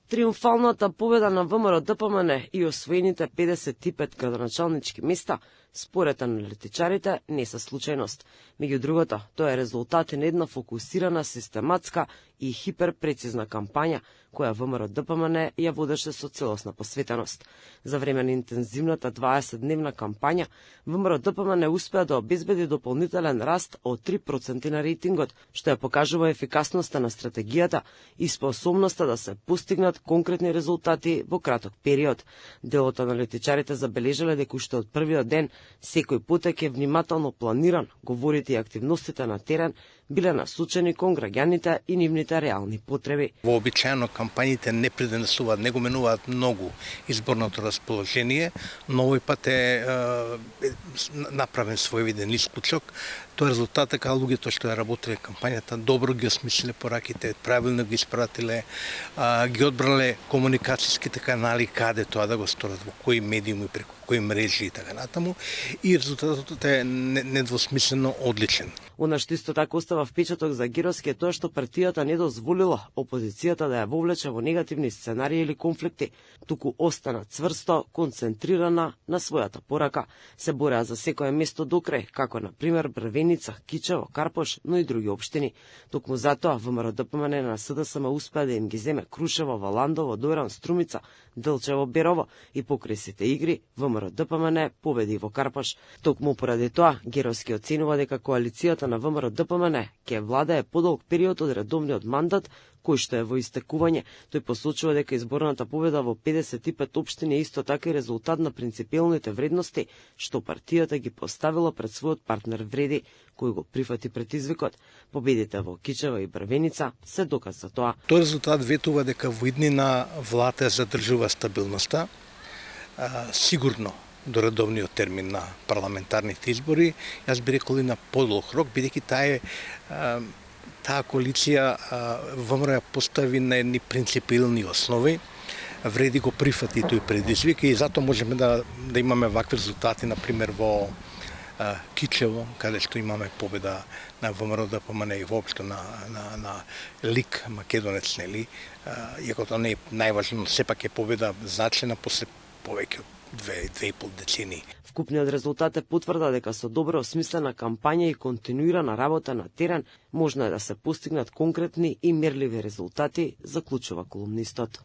Триумфалната победа на ВМРО-ДПМН и освоените 55 градоначалнички места, според аналитичарите, не се случајност. Меѓу другото, тоа е резултат на една фокусирана, систематска и хиперпрецизна кампања, која ВМРО-ДПМН ја водеше со целосна посветеност. За време на интензивната 20-дневна кампања, ВМРО-ДПМН успеа да обезбеди дополнителен раст од 3% на рейтингот, што ја покажува ефикасноста на стратегијата и способноста да се постигнат конкретни резултати во краток период. Дел од аналитичарите забележале дека уште од првиот ден секој потек е внимателно планиран, говорите и активностите на терен биле насочени кон граѓаните и нивните реални потреби. Вообичаено кампањите не придонесуваат, не го менуваат многу изборното расположение, но овој пат е направен своевиден исклучок. Тоа е резултат дека луѓето што ја работеле кампањата добро ги осмислиле пораките, правилно ги испратиле, ги одбрале комуникацијските канали каде тоа да го сторат, во кои медиуми, преку кои мрежи и така натаму, и резултатот е недвосмислено одличен. Она што исто така остава впечаток за Гировски е тоа што партијата не дозволила опозицијата да ја вовлече во негативни сценарии или конфликти, туку остана цврсто концентрирана на својата порака. Се бореа за секое место до крај, како на пример Брвеница, Кичево, Карпош, но и други општини. Токму затоа ВМРО-ДПМН на СДСМ успеа да им ги земе Крушево, Валандово, Дојран, Струмица, Делчево, Берово и покрај сите игри ВМРО-ДПМН победи во Карпош. Токму поради тоа Гировски оценува дека коалицијата на ВМРО-ДПМН ќе владае подолг период од редовниот мандат, кој што е во истекување. Тој посочува дека изборната победа во 55 општини е исто така и резултат на принципиелните вредности што партијата ги поставила пред својот партнер Вреди, кој го прифати предизвикот. Победите во Кичево и Брвеница се доказ за тоа. Тој резултат ветува дека во иднина влада задржува стабилноста, сигурно до редовниот термин на парламентарните избори. Јас би рекол и на подолг рок, бидејќи таа коалиција ВМРО ја постави на едни принципиелни основи. Вреди го прифати тој предизвик и затоа можеме да имаме вакви резултати, например во Кичево, каде што имаме победа на ВМРО-ДПМН и воопшто на лик македонец, нели? Иако тоа не е најважно, сепак е победа значена после повеќе од 2,5 децени. Вкупниот резултат е потврда дека со добро осмислена кампања и континуирана работа на терен можно е да се постигнат конкретни и мерливи резултати, заклучува колумнистот.